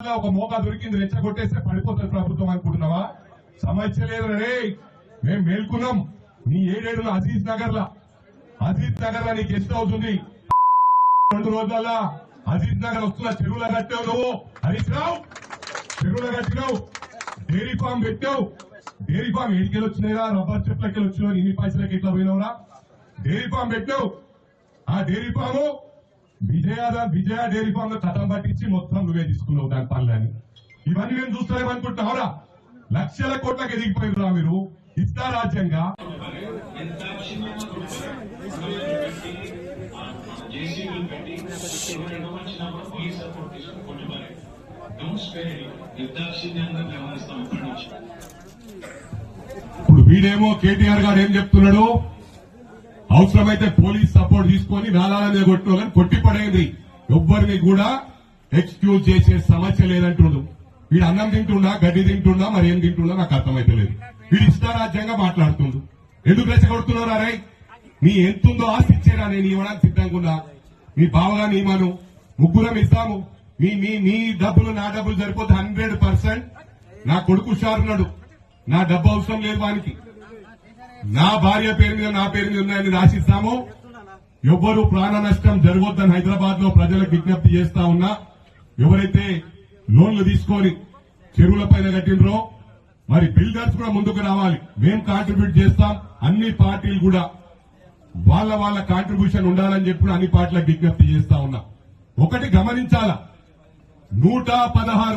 ఒక మోకా దొరికింది రెచ్చగొట్టేస్తే పడిపోతుంది ప్రభుత్వం అనుకుంటున్నావా? సమస్య లేదు రే, మేము మేల్కున్నాం. నీ ఏడేడులో అజీజ్ నగర్ లా నీ గెస్ట్ హౌస్ ఉంది. 2 రోజుల అజీజ్ నగర్ వస్తున్న చెరువుల కట్టావు నువ్వు. హరీష్ రావు చెరువుల కట్టినావు, డైరీ ఫామ్ పెట్టావు. డైరీ ఫామ్ ఏడికెళ్ళి వచ్చినాయిరా? రబ్బర్ చెట్లకెళ్ళి వచ్చినావు. ఇన్ని పైసలకి ఎట్లా పోయినావురా? డైరీ ఫామ్ పెట్టావు. ఆ dairy farm Vijaya dairy farm లో చట్టం పట్టించి మొత్తం నువ్వే తీసుకున్నావు దాని పనులని. ఇవన్నీ మేము చూస్తారేమనుకుంటున్నావురా? లక్షల కోట్లకి ఎదిగిపోయినరా మీరు. ఇస్తా రాజ్యంగా ఇప్పుడు వీడేమో కేటీఆర్ గారు ఏం చెప్తున్నాడు? అవసరమైతే పోలీస్ సపోర్ట్ తీసుకొని వేలాల మీద కొట్టిన కొట్టి పడేది, ఎవ్వరిని కూడా ఎక్స్క్యూజ్ చేసే సమస్య లేదంటుండు. వీడు అన్నం తింటున్నా, గడ్డి తింటున్నా, మరి ఏం తింటున్నా నాకు అర్థమైతే లేదు. వీడు ఇష్టారాజ్యంగా మాట్లాడుతుండు. ఎందుకు రెచ్చగొడుతున్నారు? అరే నీ ఎంతుందో ఆస్తి ఇచ్చేరా, నేను ఇవ్వడానికి సిద్ధంగా ఉన్నా. మీ బావగా నీమను ముగ్గురం ఇస్తాము. మీ డబ్బులు నా డబ్బులు సరిపోతే 100%. నా కొడుకు హుషారున్నాడు, నా డబ్బు అవసరం లేదు వానికి. నా భార్య పేరు మీద నా పేరు మీద ఉన్నాయని రాసిస్తాము. ఎవ్వరూ ప్రాణ నష్టం జరగొద్దని హైదరాబాద్ లో ప్రజలకు విజ్ఞప్తి చేస్తా ఉన్నా. ఎవరైతే లోన్లు తీసుకొని చెరువుల పైన కట్టినరో మరి బిల్డర్స్ కూడా ముందుకు రావాలి. మేం కాంట్రిబ్యూట్ చేస్తాం. అన్ని పార్టీలు కూడా వాళ్ళ కాంట్రిబ్యూషన్ ఉండాలని చెప్పి అన్ని పార్టీలకు విజ్ఞప్తి చేస్తా ఉన్నా. ఒకటి గమనించాలా, 116